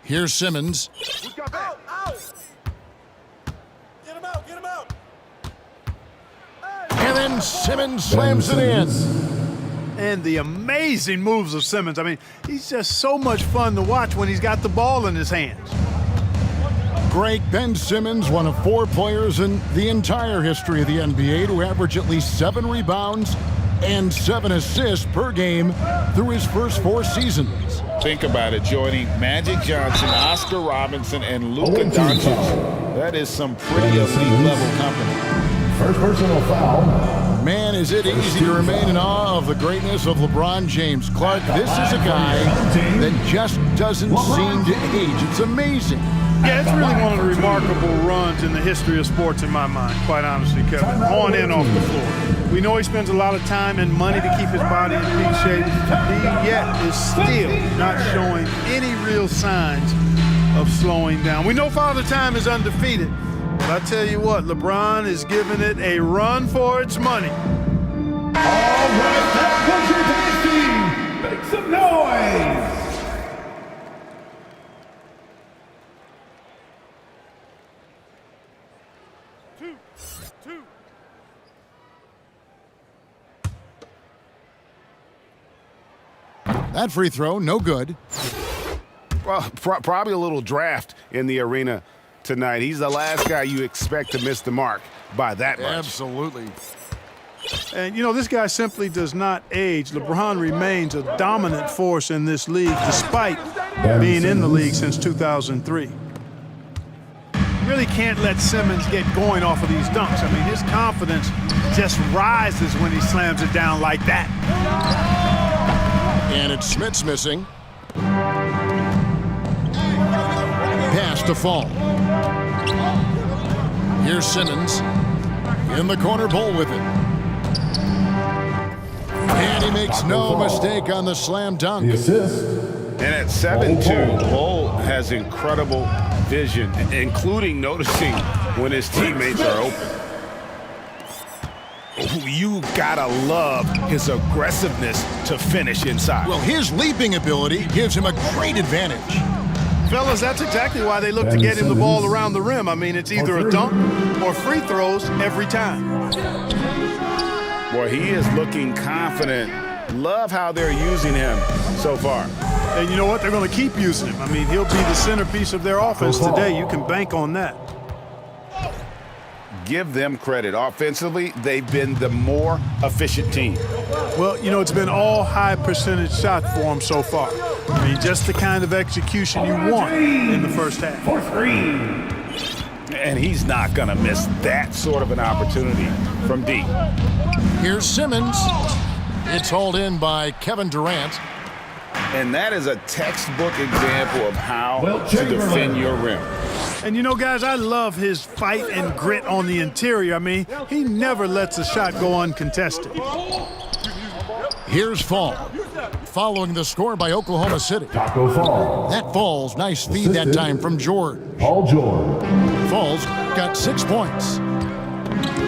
Here's Simmons. Out, out. Get him out, get him out. And then Simmons slams it in. And the amazing moves of Simmons. I mean, he's just so much fun to watch when he's got the ball in his hands. Great. Ben Simmons, one of 4 players in the entire history of the NBA to average at least 7 rebounds and 7 assists per game through his first 4 seasons. Think about it, joining Magic Johnson, Oscar Robinson, and Luka Doncic. That is some pretty elite level company. First personal foul. Man, is it easy to remain in awe of the greatness of LeBron James. Clark, this is a guy that just doesn't seem to age. It's amazing. Yeah, it's really one of the remarkable runs in the history of sports in my mind, quite honestly, Kevin. On and off the floor. We know he spends a lot of time and money to keep his body in peak shape. He yet is still not showing any real signs of slowing down. We know Father Time is undefeated, but I tell you what, LeBron is giving it a run for its money. All right, that buzzer team, make some noise. That free throw, no good. Well, probably a little draft in the arena tonight. He's the last guy you expect to miss the mark by that much. Absolutely. And, you know, this guy simply does not age. LeBron remains a dominant force in this league despite being in the league since 2003. Really can't let Simmons get going off of these dunks. I mean, his confidence just rises when he slams it down like that. And it's Smith's missing. Pass to Fall. Here's Simmons. In the corner, Bull with it. And he makes no mistake on the slam dunk. The assist. And at 7'2", Bull has incredible vision, including noticing when his teammates are open. You gotta love his aggressiveness to finish inside. Well, his leaping ability gives him a great advantage. Fellas, that's exactly why they look to get him the ball around the rim. I mean, it's either a dunk or free throws every time. Boy, he is looking confident. Love how they're using him so far. And you know what? They're going to keep using him. I mean, he'll be the centerpiece of their offense today. You can bank on that. Give them credit. Offensively, they've been the more efficient team. Well, you know, it's been all high percentage shot for them so far. I mean, just the kind of execution you want in the first half. For 3. And he's not going to miss that sort of an opportunity from deep. Here's Simmons. It's hauled in by Kevin Durant. And that is a textbook example of how to defend your rim. And you know, guys, I love his fight and grit on the interior. I mean, he never lets a shot go uncontested. Here's Fall. Following the score by Oklahoma City. Taco Fall. That Falls, nice feed that time from George. Paul George. Falls got 6 points.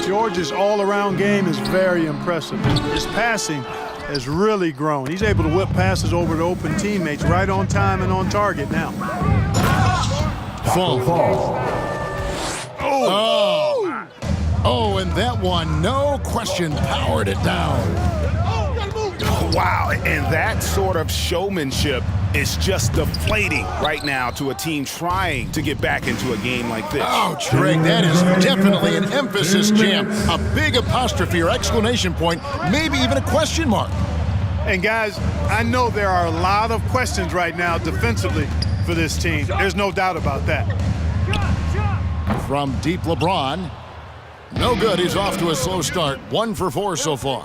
George's all-around game is very impressive. His passing has really grown. He's able to whip passes over to open teammates right on time and on target now. Fall. Oh, and that one, no question, powered it down. Wow, and that sort of showmanship is just deflating right now to a team trying to get back into a game like this. Oh, Greg, that is definitely an emphasis jam. A big apostrophe or exclamation point, maybe even a question mark. And guys, I know there are a lot of questions right now defensively for this team. There's no doubt about that. From deep, LeBron. No good. He's off to a slow start. 1 for 4 so far.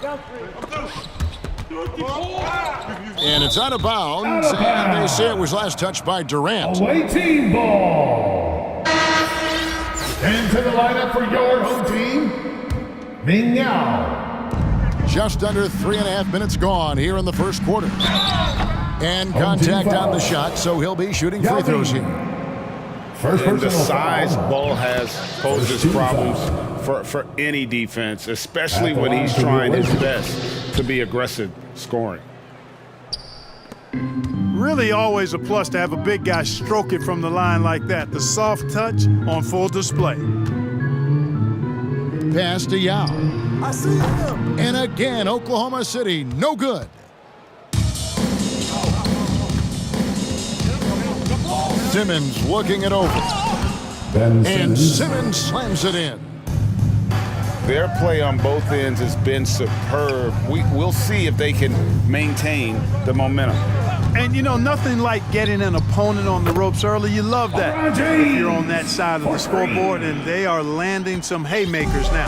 And it's out of bounds, and they say it was last touched by Durant. Away team ball. Into the lineup for your home team, Ming-Yao. Just under 3.5 minutes gone here in the first quarter. And contact on the shot, so he'll be shooting free throws here. And the size Ball has poses problems for any defense, especially when he's trying his best to be aggressive scoring. Really always a plus to have a big guy stroke it from the line like that. The soft touch on full display. Pass to Yao. I see him. And again, Oklahoma City, no good. Simmons looking it over. And Simmons slams it in. Their play on both ends has been superb. We'll see if they can maintain the momentum. And, you know, nothing like getting an opponent on the ropes early. You love that if you're on that side of the scoreboard, and they are landing some haymakers now.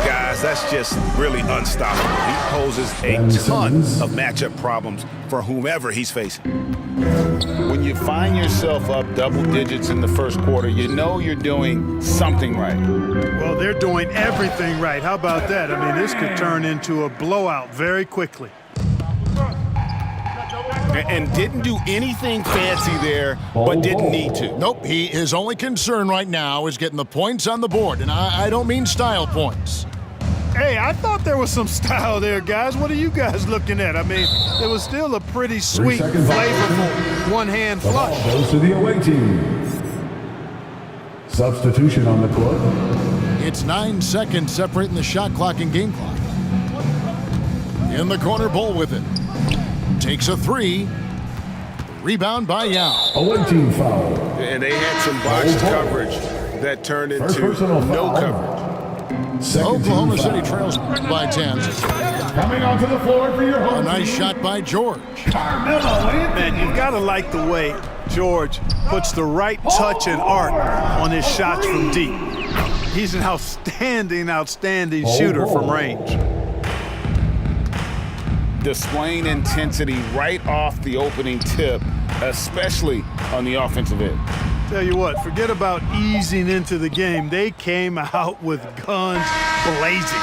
Guys, that's just really unstoppable. He poses a ton of matchup problems for whomever he's facing. When you find yourself up double digits in the first quarter, you know you're doing something right. Well, they're doing everything right. How about that? I mean, this could turn into a blowout very quickly. And didn't do anything fancy there, but didn't need to. Nope, his only concern right now is getting the points on the board, and I don't mean style points. Hey, I thought there was some style there, guys. What are you guys looking at? I mean, it was still a pretty sweet, flavorful one-hand flush. Goes to the away team. Substitution on the court. It's 9 seconds separating the shot clock and game clock. In the corner, Bull with it. Takes a 3. Rebound by Yao. Away team foul. And they had some botched coverage that turned into no coverage. Oklahoma City trails by 10. Coming onto the floor for your home A nice team, shot by George. Carmelo Anthony. Man, you've got to like the way George puts the right touch and art on his shots from deep. He's an outstanding shooter from range. Displaying intensity right off the opening tip, especially on the offensive end. Tell you what, forget about easing into the game. They came out with guns blazing.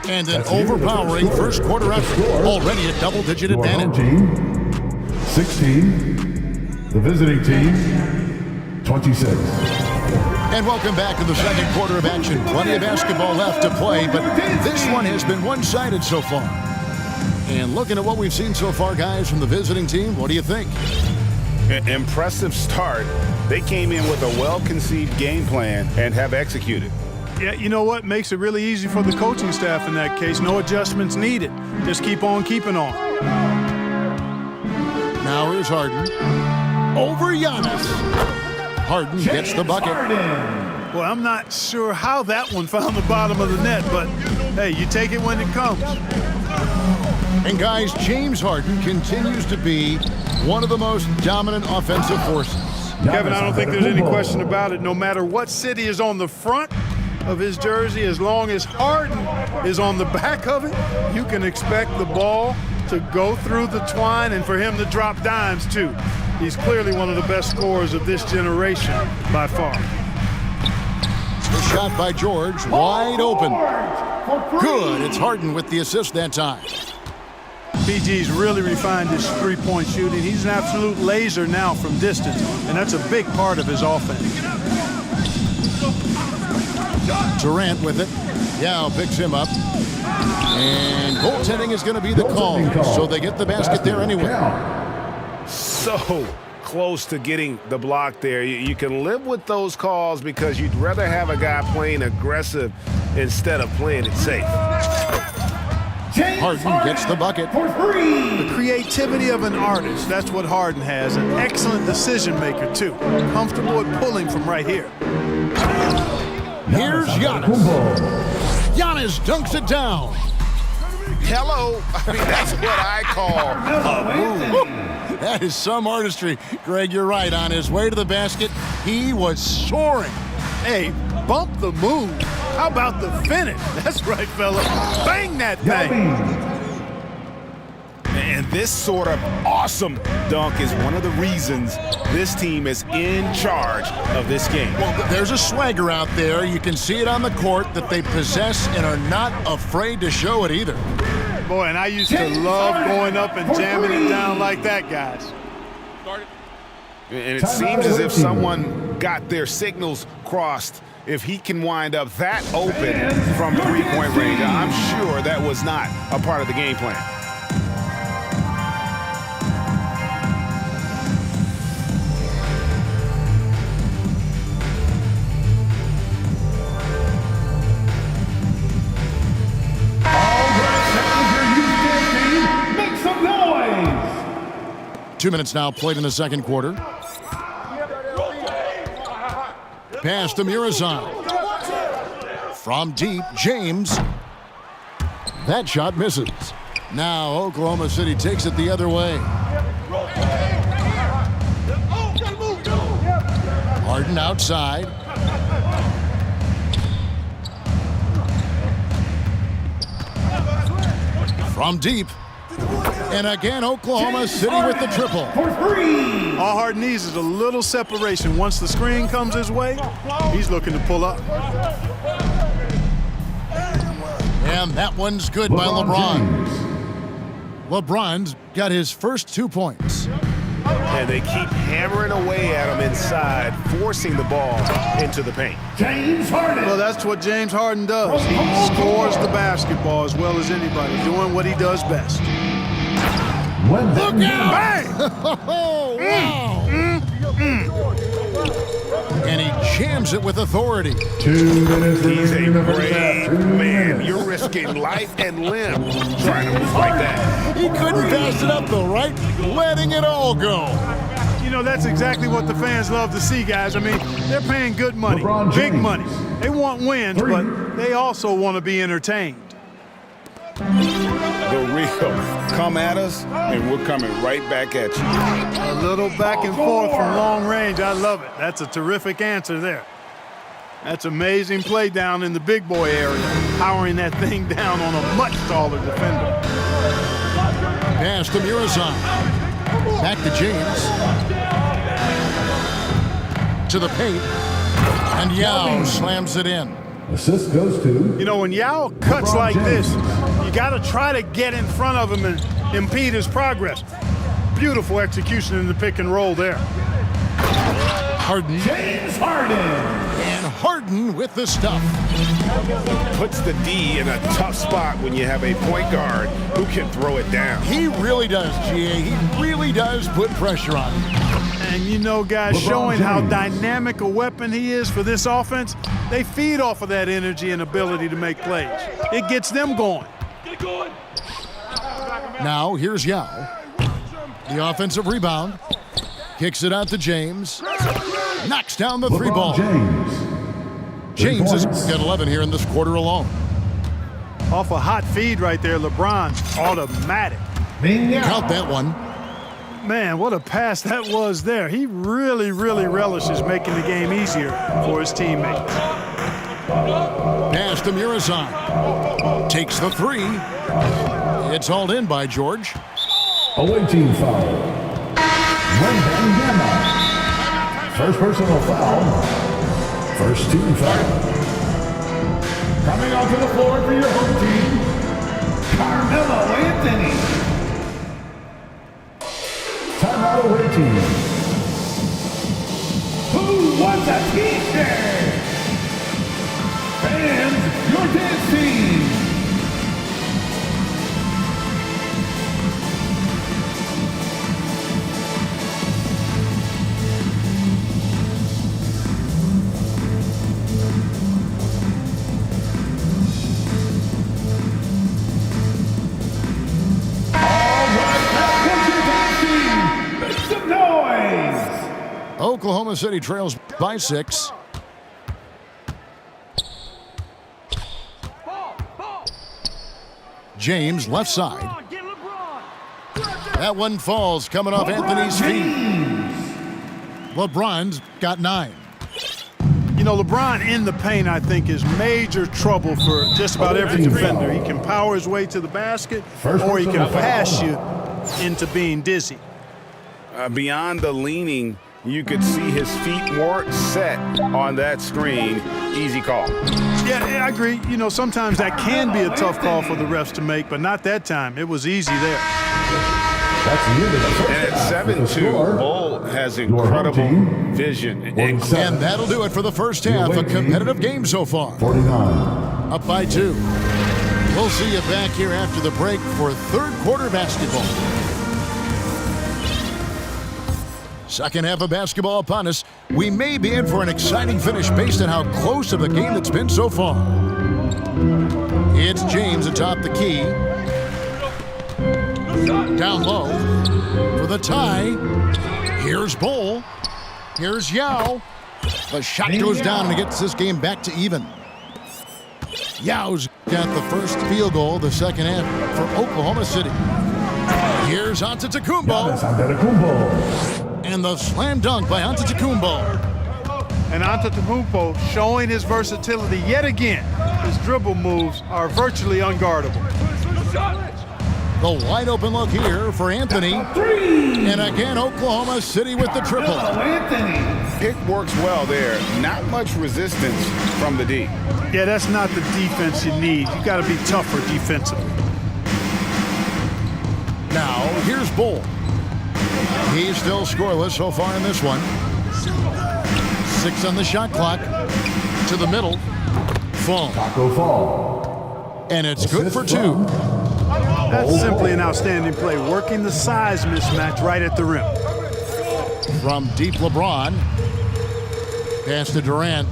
And an overpowering first quarter effort. Already a double-digit Your home advantage. team, 16. The visiting team, 26. And welcome back to the second quarter of action. Plenty of basketball left to play, but this one has been one-sided so far. And looking at what we've seen so far, guys, from the visiting team, what do you think? Impressive start. They came in with a well-conceived game plan and have executed. Yeah, you know what? Makes it really easy for the coaching staff in that case. No adjustments needed. Just keep on keeping on. Now here's Harden. Over Giannis. Harden gets the bucket. Well, I'm not sure how that one found the bottom of the net, but hey, you take it when it comes. And guys, James Harden continues to be one of the most dominant offensive forces. Kevin, I don't think there's any question about it. No matter what city is on the front of his jersey, as long as Harden is on the back of it, you can expect the ball to go through the twine and for him to drop dimes too. He's clearly one of the best scorers of this generation by far. The shot by George, wide open. Good, it's Harden with the assist that time. PG's really refined his three-point shooting. He's an absolute laser now from distance, and that's a big part of his offense. Durant with it. Yao picks him up. And goaltending is going to be the call, so they get the basket there anyway. So close to getting the block there. You can live with those calls because you'd rather have a guy playing aggressive instead of playing it safe. Harden gets the bucket. The creativity of an artist, that's what Harden has. An excellent decision maker, too. Comfortable at pulling from right here. Here's Giannis. Giannis dunks it down. Hello. I mean, that's what I call a move. That is some artistry. Greg, you're right. On his way to the basket, he was soaring. Hey, bump the move. How about the finish? That's right, fella. Bang that thing. And this sort of awesome dunk is one of the reasons this team is in charge of this game. Well, there's a swagger out there. You can see it on the court that they possess and are not afraid to show it either. Boy, and I used to love going up and jamming it down like that, guys. And it seems as if someone got their signals crossed. If he can wind up that open from three-point range, I'm sure that was not a part of the game plan. Make some noise! 2 minutes now played in the second quarter. Pass to Mirazan. From deep, James. That shot misses. Now Oklahoma City takes it the other way. Harden outside. From deep. And again, Oklahoma City with the triple. For three! All Harden needs is a little separation. Once the screen comes his way, he's looking to pull up. And that one's good by LeBron. LeBron's got his first 2 points. And they keep hammering away at him inside, forcing the ball into the paint. James Harden! Well, that's what James Harden does. He scores the basketball as well as anybody, doing what he does best. Look out! Bang! Oh, wow! And he jams it with authority. 2 minutes He's a remaining in the first brave half. 2 man. minutes. You're risking life and limb trying to move like that. He couldn't pass it up though, right? Letting it all go. You know, that's exactly what the fans love to see, guys. I mean, they're paying good money, LeBron big James. money. They want wins, Three. but they also want to be entertained. The real come at us, and we're coming right back at you. A little back and forth from long range. I love it. That's a terrific answer there. That's amazing play down in the big boy area, powering that thing down on a much taller defender. Pass to Mirazan. Back to James. To the paint. And Yao slams it in. Assist goes to... You know, when Yao cuts LeBron like James. this, you got to try to get in front of him and impede his progress. Beautiful execution in the pick and roll there. Harden. James Harden! And Harden with the stuff. Puts the D in a tough spot when you have a point guard who can throw it down. He really does, GA. He really does put pressure on him. And you know, guys, LeBron showing how James. dynamic a weapon he is for this offense, they feed off of that energy and ability to make plays. It gets them going. Now, here's Yao. The offensive rebound. Kicks it out to James. Knocks down the three ball. James has got 11 here in this quarter alone. Off a hot feed right there, LeBron, automatic. Count that one. Man, what a pass that was there. He really, really relishes making the game easier for his teammates. Pass to Mirazan. Takes the three. It's hauled in by George. Away team foul. First personal foul. First team foul. Coming onto the floor for your home team, Carmelo Anthony. Timeout away team. Who wants a t-shirt? Fans, your dance team. Oklahoma City trails by 6. James left side. That one falls coming off Anthony's feet. LeBron's got 9. You know, LeBron in the paint, I think, is major trouble for just about every defender. He can power his way to the basket, or he can pass you into being dizzy. Beyond the leaning, you could see his feet weren't set on that screen. Easy call. Yeah, I agree. You know, sometimes that can be a tough call for the refs to make, but not that time. It was easy there. That's the end of the first And at half. 7-2, Bull has incredible vision. And that'll do it for the first half. A competitive game so far. 49. Up by 2. We'll see you back here after the break for third quarter basketball. Second half of basketball upon us. We may be in for an exciting finish based on how close of the game it's been so far. It's James atop the key. Down low for the tie. Here's Bull. Here's Yao. The shot goes down and it gets this game back to even. Yao's got the first field goal the second half for Oklahoma City. Here's Antetokounmpo. And the slam dunk by Antetokounmpo. And Antetokounmpo showing his versatility yet again. His dribble moves are virtually unguardable. The wide open look here for Anthony. And again, Oklahoma City with the triple. Pick works well there. Not much resistance from the D. Yeah, that's not the defense you need. You got to be tougher defensively. Now, here's Bull. He's still scoreless so far in this one. 6 on the shot clock. To the middle. Fall. Taco Fall. And it's good for 2. That's simply an outstanding play, working the size mismatch right at the rim. From deep LeBron. Pass to Durant.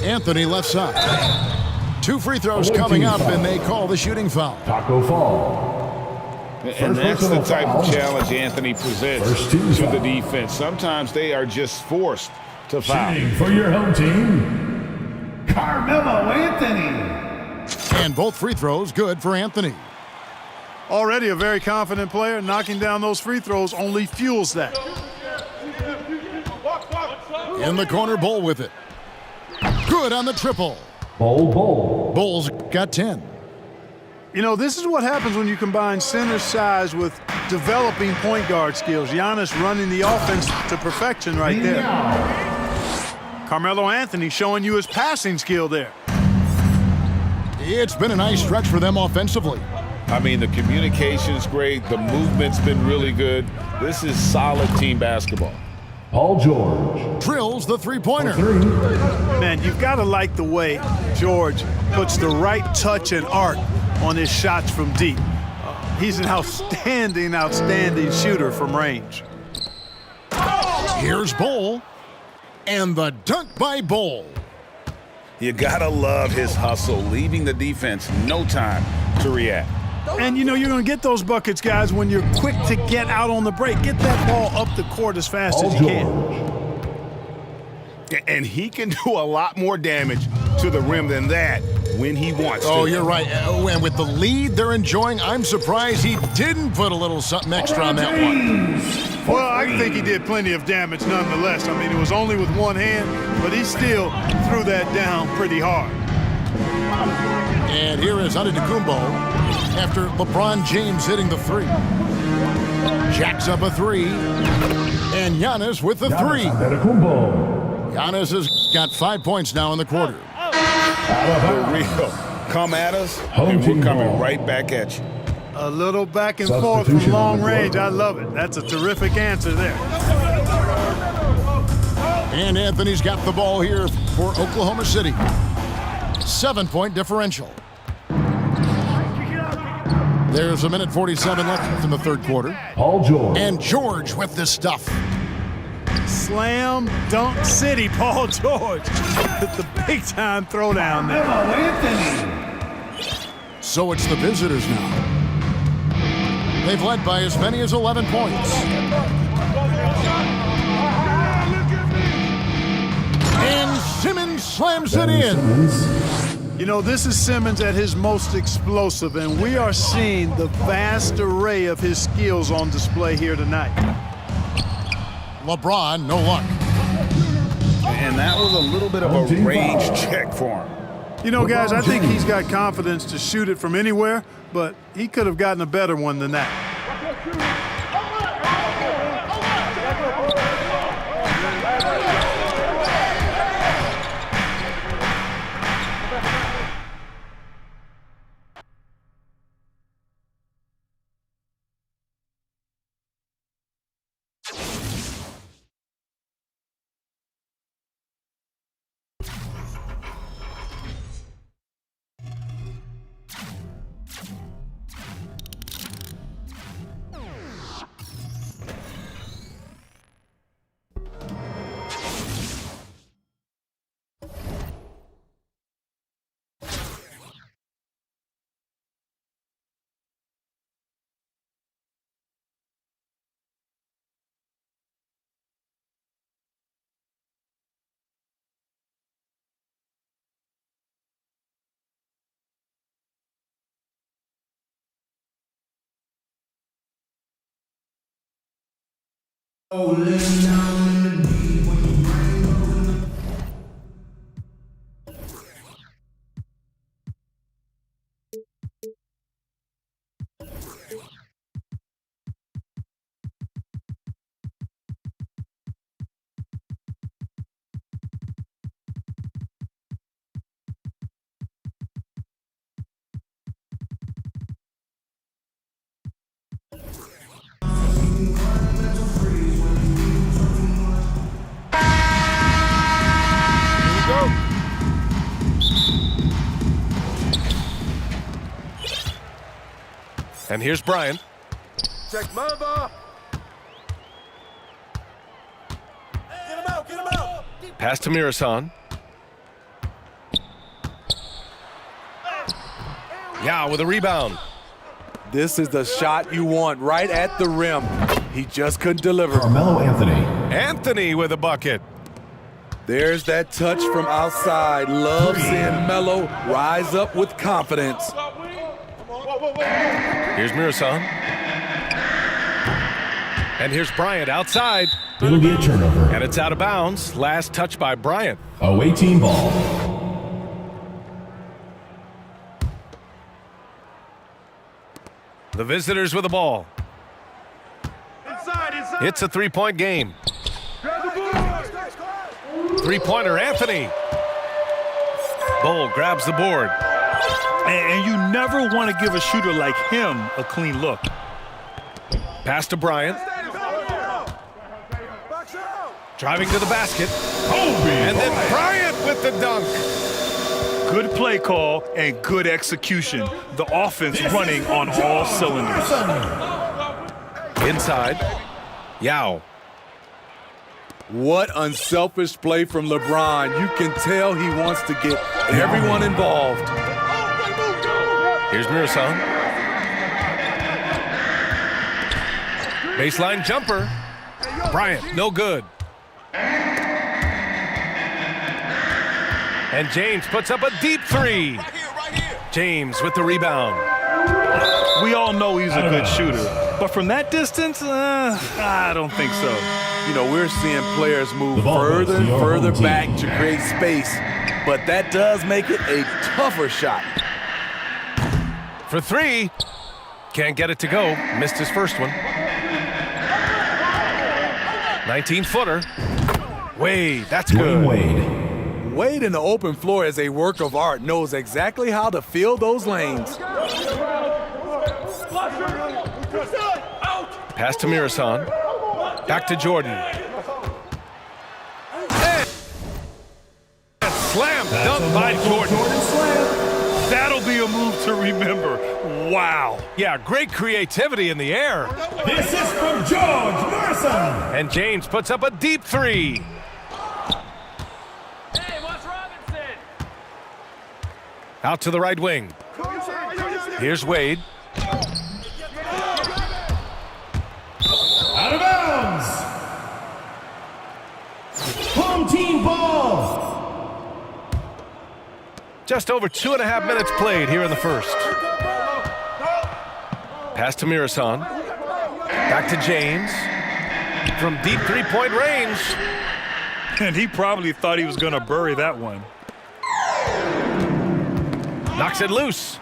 Anthony left side. 2 free throws coming up, and they call the shooting foul. Taco Fall. And that's the type of challenge Anthony presents First team to the foul. defense. Sometimes they are just forced to foul. Shooting for your home team, Carmelo Anthony. And both free throws good for Anthony. Already a very confident player. Knocking down those free throws only fuels that. In the corner, Bull with it. Good on the triple. Bull. Bull's got 10. You know, this is what happens when you combine center size with developing point guard skills. Giannis running the offense to perfection right there. Carmelo Anthony showing you his passing skill there. It's been a nice stretch for them offensively. I mean, the communication's great. The movement's been really good. This is solid team basketball. Paul George. Drills the three-pointer. 3. Man, you've got to like the way George puts the right touch and arc on his shots from deep. He's an outstanding shooter from range. Here's Bull. And the dunk by Bull. You gotta love his hustle, leaving the defense no time to react. And, you know, you're going to get those buckets, guys, when you're quick to get out on the break. Get that ball up the court as fast as you can. And he can do a lot more damage to the rim than that when he wants to. Oh, you're right. And with the lead they're enjoying, I'm surprised he didn't put a little something extra on that one. Well, I think he did plenty of damage nonetheless. I mean, it was only with one hand, but he still threw that down pretty hard. And here is Antetokounmpo after LeBron James hitting the 3. Jacks up a 3. And Giannis with the 3. Giannis has got 5 points now in the quarter. For real. Come at us, and we're coming right back at you. A little back and forth from long range. I love it. That's a terrific answer there. And Anthony's got the ball here for Oklahoma City. 7-point differential. There's a minute 47 left in the third quarter. Paul George. And George with this stuff. Slam dunk city, Paul George. With the big-time throwdown there. So it's the visitors now. They've led by as many as 11 points. And Simmons slams it in. You know, this is Simmons at his most explosive, and we are seeing the vast array of his skills on display here tonight. LeBron, no luck. And that was a little bit of a range check for him. You know, guys, I think he's got confidence to shoot it from anywhere, but he could have gotten a better one than that. And here's Bryant. Check Mamba. Get him out, get him out. Pass to Mirasan. Yao with a rebound. This is the shot you want right at the rim. He just couldn't deliver. Carmelo Anthony. Anthony with a bucket. There's that touch from outside. Love seeing Melo rise up with confidence. Here's Mirasan. And here's Bryant outside. It'll be a turnover. And it's out of bounds. Last touch by Bryant. Away team ball. The visitors with the ball. It's a three-point game. Three-pointer, Anthony. Bull grabs the board. And you never want to give a shooter like him a clean look. Pass to Bryant. Driving to the basket. And then Bryant with the dunk. Good play call and good execution. The offense running on all cylinders. Inside. Yao. What unselfish play from LeBron. You can tell he wants to get everyone involved. Here's Mirasan. Baseline jumper. Bryant, no good. And James puts up a deep three. James with the rebound. We all know he's a good shooter, but from that distance, I don't think so. You know, we're seeing players move The ball goes further to and your further home team. back to create space, but that does make it a tougher shot. For three. Can't get it to go. Missed his first one. 19-footer. Wade, that's Dwayne good. Wade. Wade in the open floor is a work of art, knows exactly how to fill those lanes. Pass to Mirasan. Back to Jordan. And slam dunk by Jordan. That'll be a move to remember. Wow. Yeah, great creativity in the air. This is from George Morrison. And James puts up a deep three. Hey, what's Robinson? Out to the right wing. Here's Wade. Out of bounds. Home team ball. Just over 2.5 minutes played here in the first. Pass to Mirasan. Back to James. From deep three-point range. And he probably thought he was going to bury that one. Knocks it loose.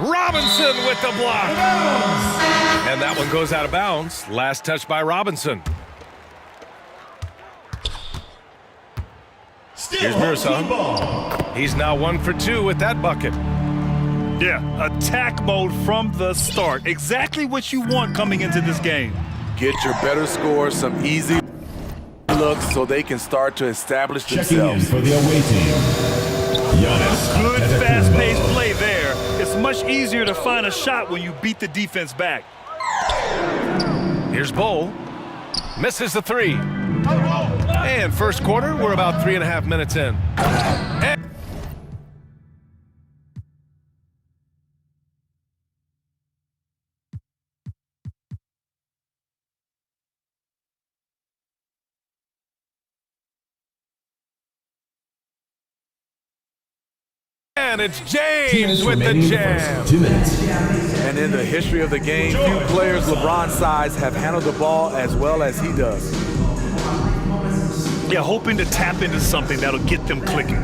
Robinson with the block. And that one goes out of bounds. Last touch by Robinson. Here's Mirasan. He's now 1 for 2 with that bucket. Yeah, attack mode from the start. Exactly what you want coming into this game. Get your better scores some easy looks so they can start to establish Checking in themselves. for the away team. Giannis. Good fast-paced play there. It's much easier to find a shot when you beat the defense back. Here's Bull. Misses the three. And first quarter, we're about 3.5 minutes in. And it's James with the jam. 2 minutes. And in the history of the game, few players LeBron's size have handled the ball as well as he does. Yeah, hoping to tap into something that'll get them clicking.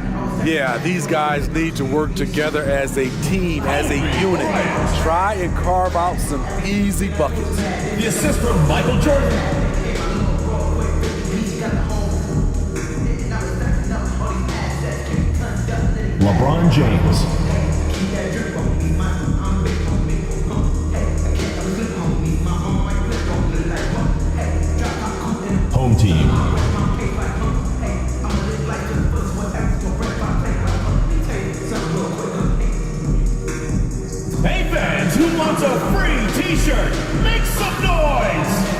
Yeah, these guys need to work together as a team, as a unit. Try and carve out some easy buckets. The assist from Michael Jordan. LeBron James. Home team. Hey fans, who wants a free t-shirt? Make some noise!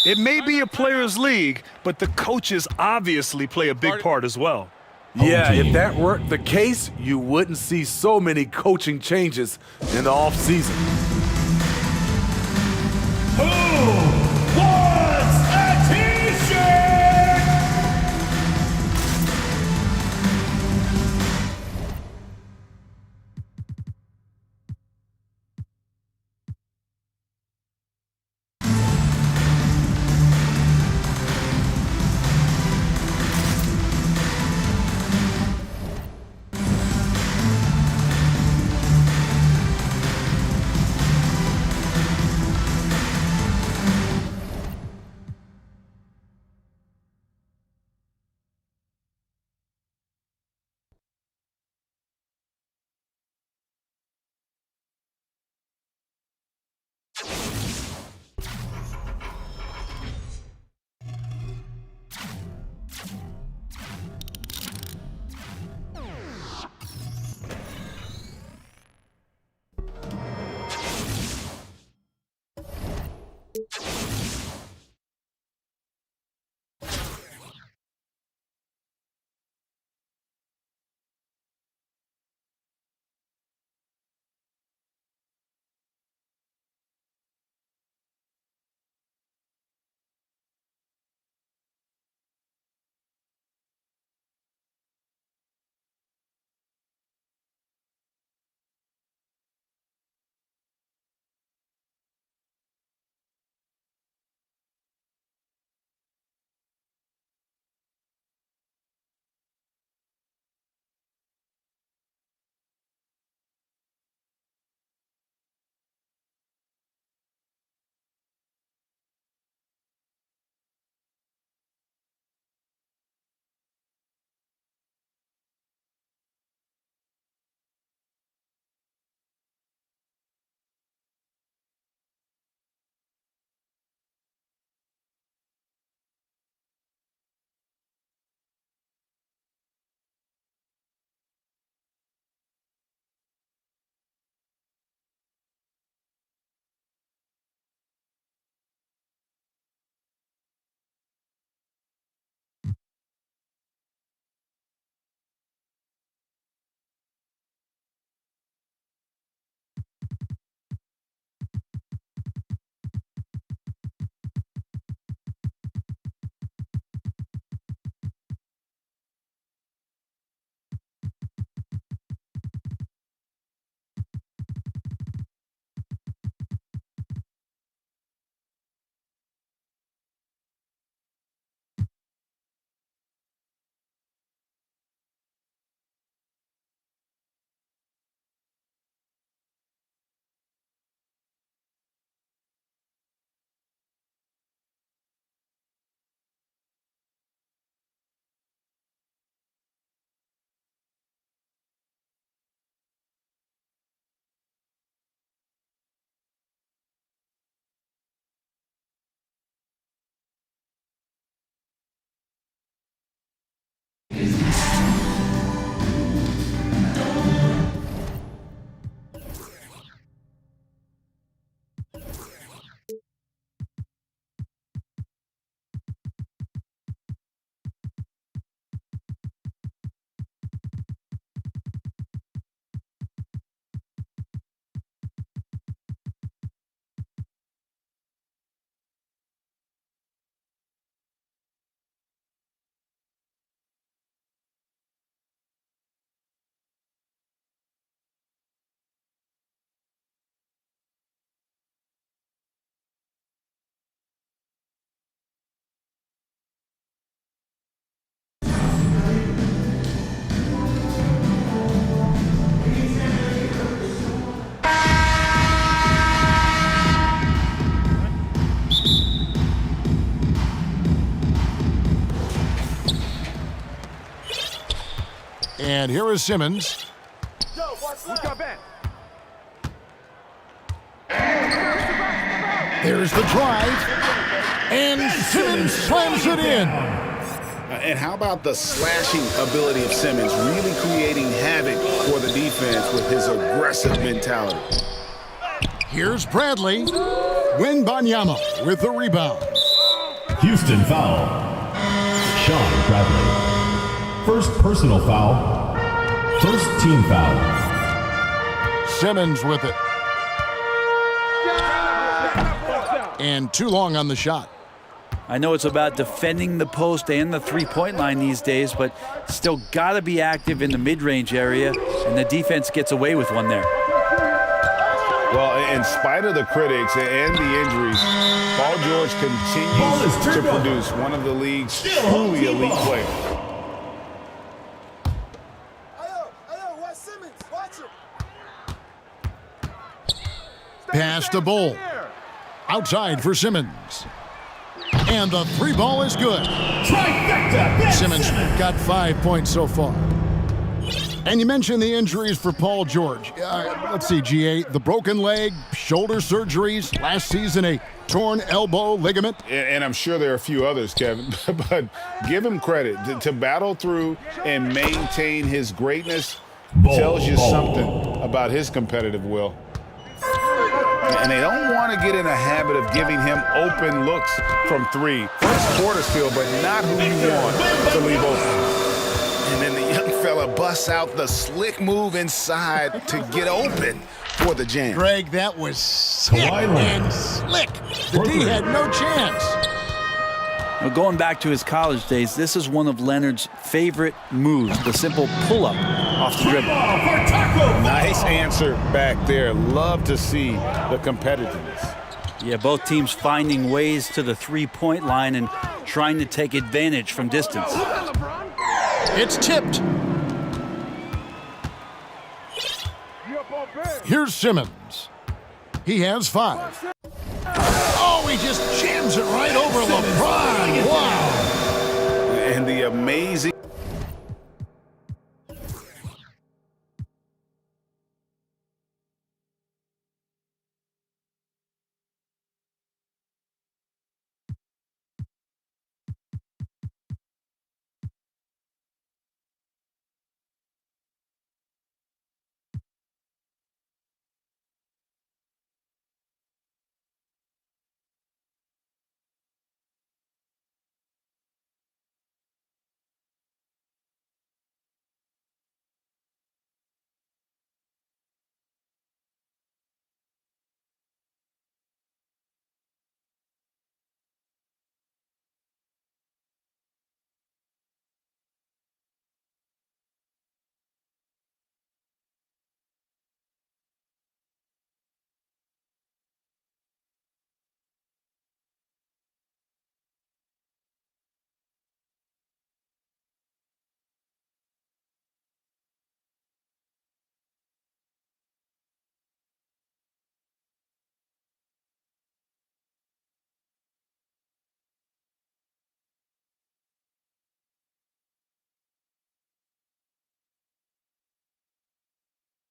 It may be a players' league, but the coaches obviously play a big part as well. Yeah, if that weren't the case, you wouldn't see so many coaching changes in the offseason. Who wants a t-shirt? And here is Simmons. There's the drive. And Simmons slams it in. And how about the slashing ability of Simmons, really creating havoc for the defense with his aggressive mentality. Here's Bradley. Wembanyama with the rebound. Houston foul. Sean Bradley. First personal foul. First team foul. Simmons with it. And too long on the shot. I know it's about defending the post and the three-point line these days, but still got to be active in the mid-range area, and the defense gets away with one there. Well, in spite of the critics and the injuries, Paul George continues to produce one of the league's truly elite players. Pass to Bull. Outside for Simmons. And the three ball is good. Simmons got 5 points so far. And you mentioned the injuries for Paul George. Let's see, GA, the broken leg, shoulder surgeries, last season a torn elbow ligament. And I'm sure there are a few others, Kevin, but give him credit. To battle through and maintain his greatness tells you something about his competitive will. And they don't want to get in a habit of giving him open looks from three. First quarter still, but not who you want to leave open. And then the young fella busts out the slick move inside to get open for the jam. Greg, that was sick and slick. The D had no chance. Now, going back to his college days, this is one of Leonard's favorite moves, the simple pull-up off the dribble. Nice answer back there. Love to see the competitiveness. Yeah, both teams finding ways to the three-point line and trying to take advantage from distance. It's tipped. Here's Simmons. He has 5. Oh, he just jams it right over LeBron. Wow. And the amazing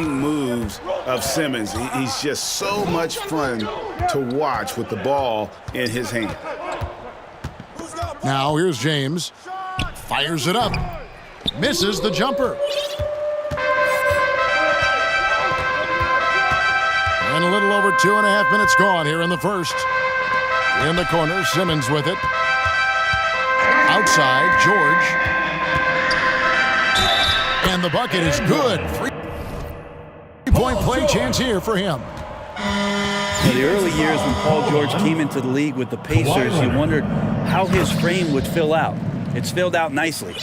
moves of Simmons. He's just so much fun to watch with the ball in his hand. Now here's James. Fires it up. Misses the jumper. And a little over 2.5 minutes gone here in the first. In the corner, Simmons with it. Outside, George. And the bucket is good. 3-point play chance here for him. In the early years when Paul George came into the league with the Pacers, you wondered how his frame would fill out. It's filled out nicely.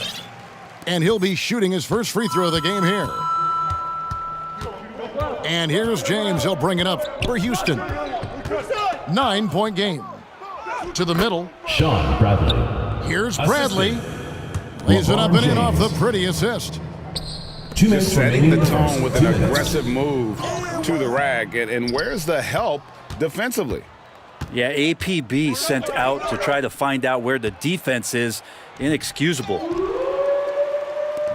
And he'll be shooting his first free throw of the game here. And here's James. He'll bring it up for Houston. 9-point game. To the middle. Sean Bradley. Here's Bradley. Lays it up and in off the pretty assist. Just setting the tone with an aggressive move to the rack. And where's the help defensively? Yeah, APB sent out to try to find out where the defense is. Inexcusable.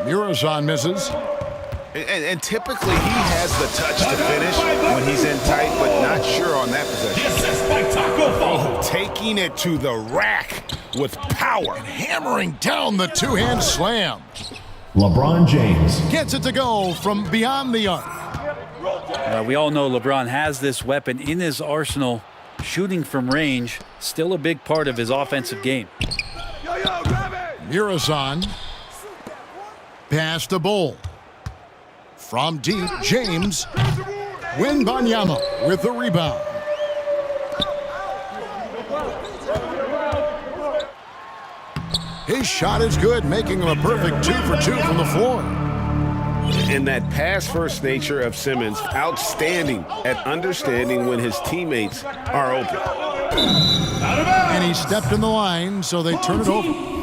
Murazan misses. And typically he has the touch to finish when he's in tight, but not sure on that possession. Assist by Taco Fall. Taking it to the rack with power. Hammering down the two-hand slam. LeBron James. Gets it to go from beyond the arc. We all know LeBron has this weapon in his arsenal. Shooting from range, still a big part of his offensive game. Murazan. Pass to Bull. From deep, James. Wembanyama with the rebound. His shot is good, making him a perfect 2 for 2 from the floor. And that pass-first nature of Simmons, outstanding at understanding when his teammates are open. And he stepped in the line, so they turn it over.